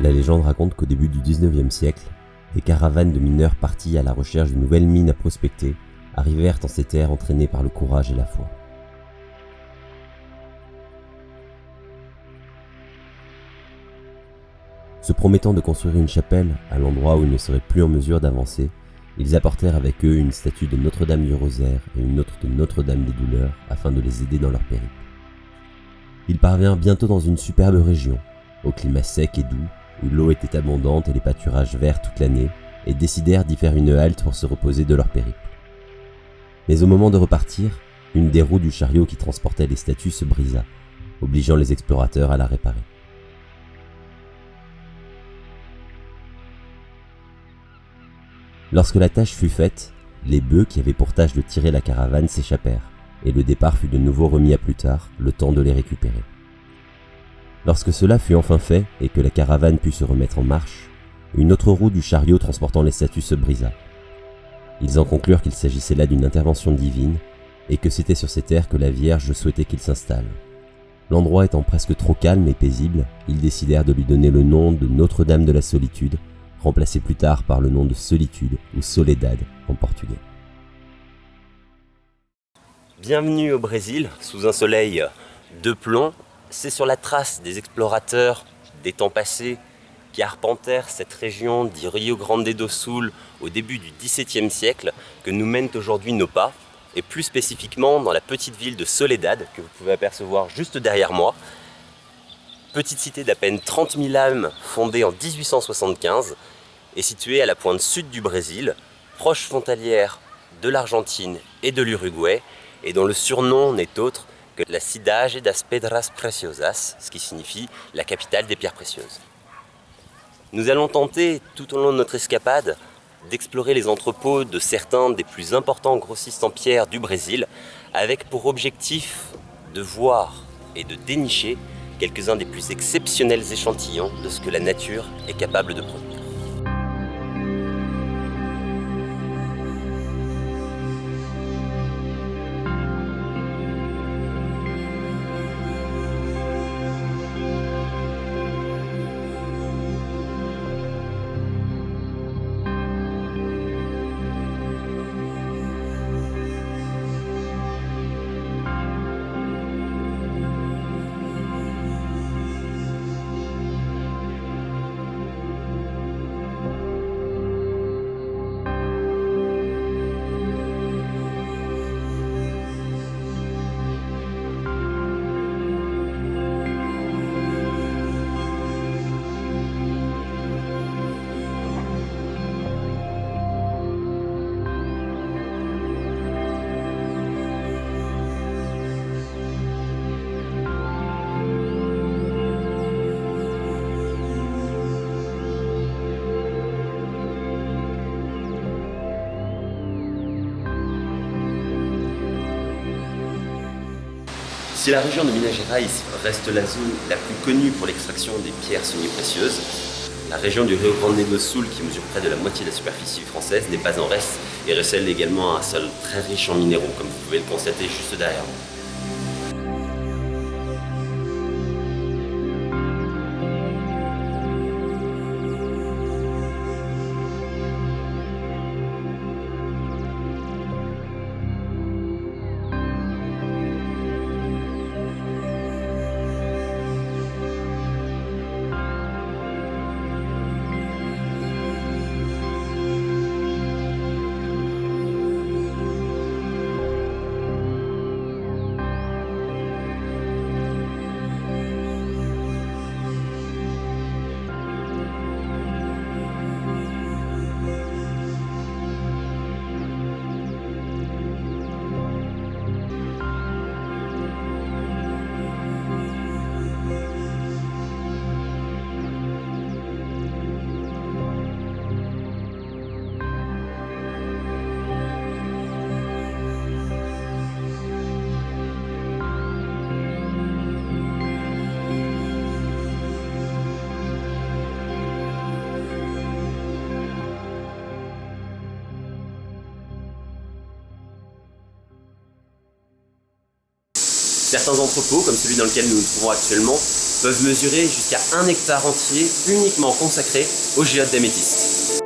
La légende raconte qu'au début du 19e siècle, des caravanes de mineurs partis à la recherche de nouvelles mines à prospecter arrivèrent en ces terres entraînés par le courage et la foi. Se promettant de construire une chapelle à l'endroit où ils ne seraient plus en mesure d'avancer, ils apportèrent avec eux une statue de Notre-Dame du Rosaire et une autre de Notre-Dame des Douleurs afin de les aider dans leur périple. Ils parvinrent bientôt dans une superbe région, au climat sec et doux, où l'eau était abondante et les pâturages verts toute l'année, et décidèrent d'y faire une halte pour se reposer de leur périple. Mais au moment de repartir, une des roues du chariot qui transportait les statues se brisa, obligeant les explorateurs à la réparer. Lorsque la tâche fut faite, les bœufs qui avaient pour tâche de tirer la caravane s'échappèrent, et le départ fut de nouveau remis à plus tard, le temps de les récupérer. Lorsque cela fut enfin fait et que la caravane put se remettre en marche, une autre roue du chariot transportant les statues se brisa. Ils en conclurent qu'il s'agissait là d'une intervention divine et que c'était sur ces terres que la Vierge souhaitait qu'ils s'installent. L'endroit étant presque trop calme et paisible, ils décidèrent de lui donner le nom de Notre-Dame de la Solitude, remplacé plus tard par le nom de Solitude ou Soledad en portugais. Bienvenue au Brésil, sous un soleil de plomb. C'est sur la trace des explorateurs des temps passés qui arpentèrent cette région du Rio Grande do Sul au début du XVIIe siècle que nous mènent aujourd'hui nos pas, et plus spécifiquement dans la petite ville de Soledad que vous pouvez apercevoir juste derrière moi. Petite cité d'à peine 30 000 âmes fondée en 1875 et située à la pointe sud du Brésil, proche frontalière de l'Argentine et de l'Uruguay, et dont le surnom n'est autre que la Cidade das Pedras Preciosas, ce qui signifie la capitale des pierres précieuses. Nous allons tenter, tout au long de notre escapade, d'explorer les entrepôts de certains des plus importants grossistes en pierre du Brésil, avec pour objectif de voir et de dénicher quelques-uns des plus exceptionnels échantillons de ce que la nature est capable de produire. Si la région de Minas Gerais reste la zone la plus connue pour l'extraction des pierres semi-précieuses, la région du Rio Grande do Sul, qui mesure près de la moitié de la superficie française, n'est pas en reste et recèle également un sol très riche en minéraux, comme vous pouvez le constater juste derrière vous. Certains entrepôts, comme celui dans lequel nous nous trouvons actuellement, peuvent mesurer jusqu'à 1 hectare entier uniquement consacré au géode d'améthyste.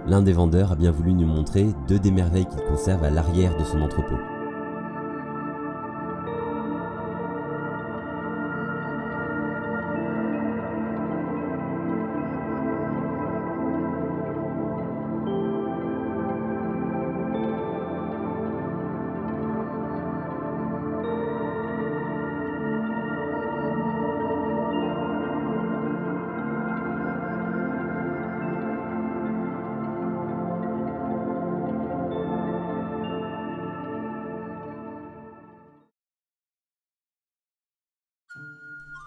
L'un des vendeurs a bien voulu nous montrer 2 des merveilles qu'il conserve à l'arrière de son entrepôt.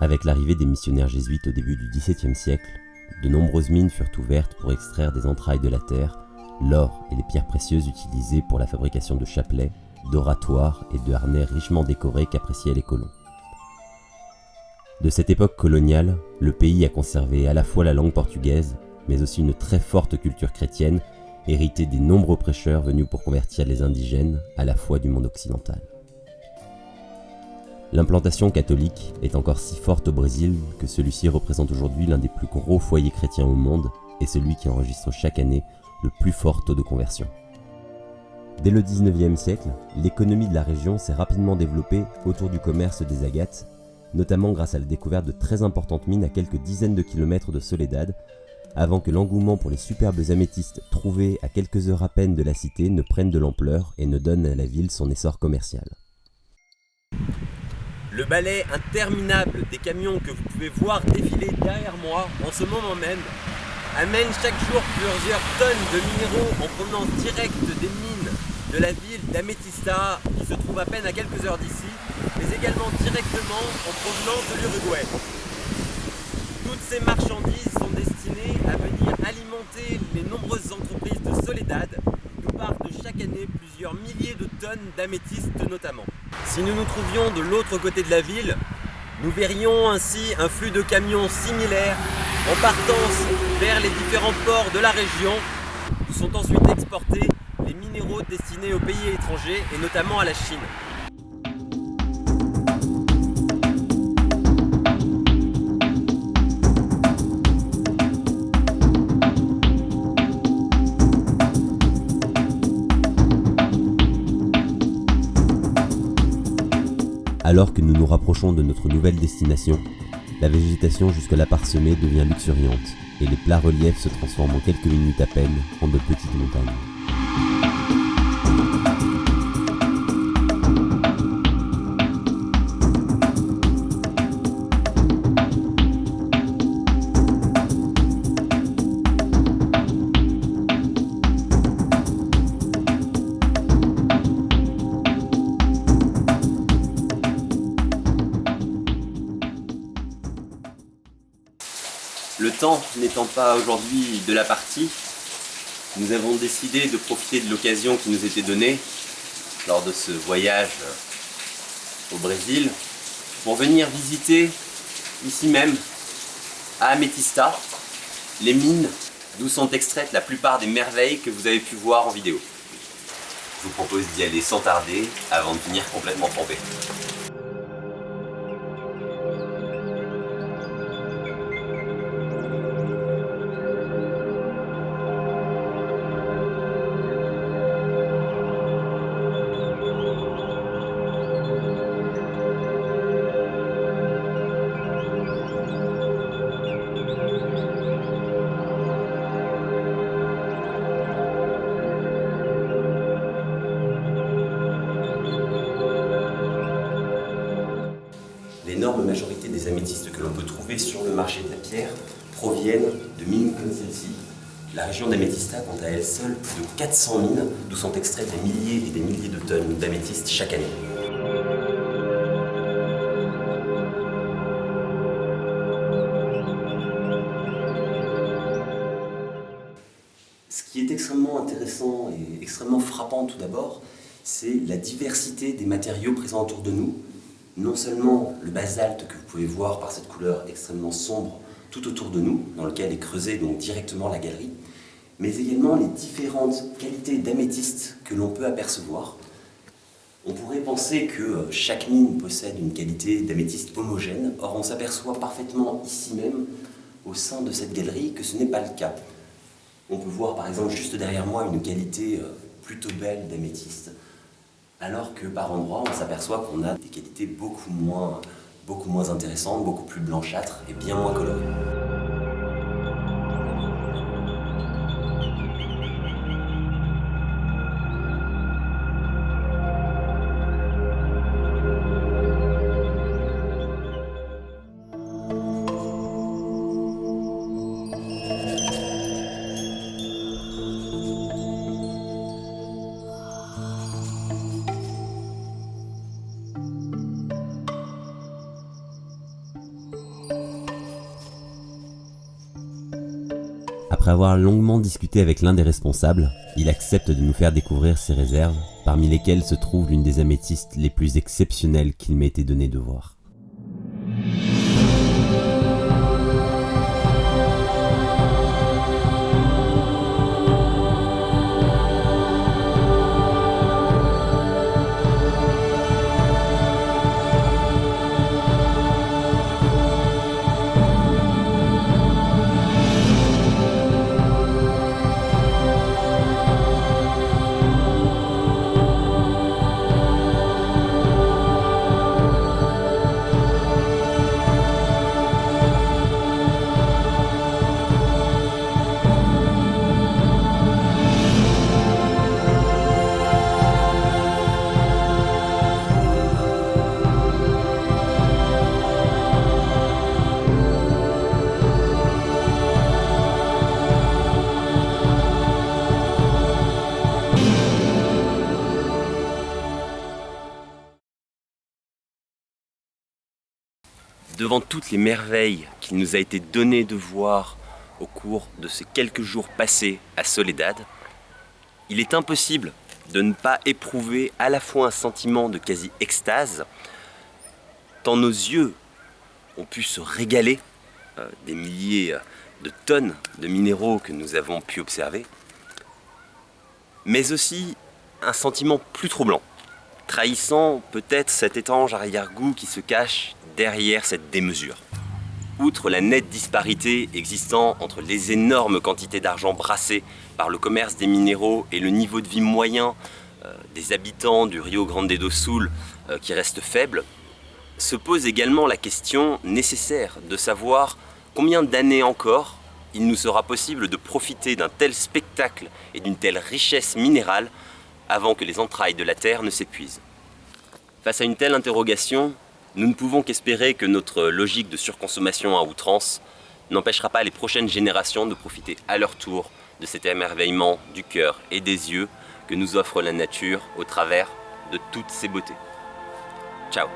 Avec l'arrivée des missionnaires jésuites au début du XVIIe siècle, de nombreuses mines furent ouvertes pour extraire des entrailles de la terre, l'or et les pierres précieuses utilisées pour la fabrication de chapelets, d'oratoires et de harnais richement décorés qu'appréciaient les colons. De cette époque coloniale, le pays a conservé à la fois la langue portugaise, mais aussi une très forte culture chrétienne, héritée des nombreux prêcheurs venus pour convertir les indigènes à la foi du monde occidental. L'implantation catholique est encore si forte au Brésil que celui-ci représente aujourd'hui l'un des plus gros foyers chrétiens au monde et celui qui enregistre chaque année le plus fort taux de conversion. Dès le XIXe siècle, l'économie de la région s'est rapidement développée autour du commerce des agates, notamment grâce à la découverte de très importantes mines à quelques dizaines de kilomètres de Soledad, avant que l'engouement pour les superbes améthystes trouvés à quelques heures à peine de la cité ne prenne de l'ampleur et ne donne à la ville son essor commercial. Le balai interminable des camions que vous pouvez voir défiler derrière moi en ce moment même amène chaque jour plusieurs tonnes de minéraux en provenance directe des mines de la ville d'Ametista qui se trouve à peine à quelques heures d'ici, mais également directement en provenance de l'Uruguay. Toutes ces marchandises sont destinées à venir alimenter les nombreuses entreprises de Soledad d'où partent chaque année plusieurs milliers de tonnes d'améthystes notamment. Si nous nous trouvions de l'autre côté de la ville, nous verrions ainsi un flux de camions similaires en partance vers les différents ports de la région où sont ensuite exportés les minéraux destinés aux pays étrangers et notamment à la Chine. Alors que nous nous rapprochons de notre nouvelle destination, la végétation jusque-là parsemée devient luxuriante et les plats reliefs se transforment en quelques minutes à peine en de petites montagnes. Le temps n'étant pas aujourd'hui de la partie, nous avons décidé de profiter de l'occasion qui nous était donnée lors de ce voyage au Brésil pour venir visiter ici même, à Ametista, les mines d'où sont extraites la plupart des merveilles que vous avez pu voir en vidéo. Je vous propose d'y aller sans tarder avant de finir complètement trempé. l'énorme majorité des améthystes que l'on peut trouver sur le marché de la pierre proviennent de mines comme celle-ci. La région d'Améthysta compte à elle seule plus de 400 mines, d'où sont extraits des milliers et des milliers de tonnes d'améthystes chaque année. Ce qui est extrêmement intéressant et extrêmement frappant tout d'abord, c'est la diversité des matériaux présents autour de nous. Non seulement le basalte que vous pouvez voir par cette couleur extrêmement sombre tout autour de nous, dans lequel est creusée donc directement la galerie, mais également les différentes qualités d'améthyste que l'on peut apercevoir. On pourrait penser que chaque mine possède une qualité d'améthyste homogène, or on s'aperçoit parfaitement ici même, au sein de cette galerie, que ce n'est pas le cas. On peut voir par exemple juste derrière moi une qualité plutôt belle d'améthyste, alors que par endroits on s'aperçoit qu'on a des qualités beaucoup moins intéressantes, beaucoup plus blanchâtres et bien moins colorées. Après avoir longuement discuté avec l'un des responsables, il accepte de nous faire découvrir ses réserves, parmi lesquelles se trouve l'une des améthystes les plus exceptionnelles qu'il m'ait été donné de voir. Devant toutes les merveilles qu'il nous a été donné de voir au cours de ces quelques jours passés à Soledad, il est impossible de ne pas éprouver à la fois un sentiment de quasi-extase, tant nos yeux ont pu se régaler des milliers de tonnes de minéraux que nous avons pu observer, mais aussi un sentiment plus troublant, trahissant peut-être cet étrange arrière-goût qui se cache derrière cette démesure. Outre la nette disparité existant entre les énormes quantités d'argent brassées par le commerce des minéraux et le niveau de vie moyen des habitants du Rio Grande do Sul qui reste faible, se pose également la question nécessaire de savoir combien d'années encore il nous sera possible de profiter d'un tel spectacle et d'une telle richesse minérale avant que les entrailles de la Terre ne s'épuisent. Face à une telle interrogation, nous ne pouvons qu'espérer que notre logique de surconsommation à outrance n'empêchera pas les prochaines générations de profiter à leur tour de cet émerveillement du cœur et des yeux que nous offre la nature au travers de toutes ses beautés. Ciao.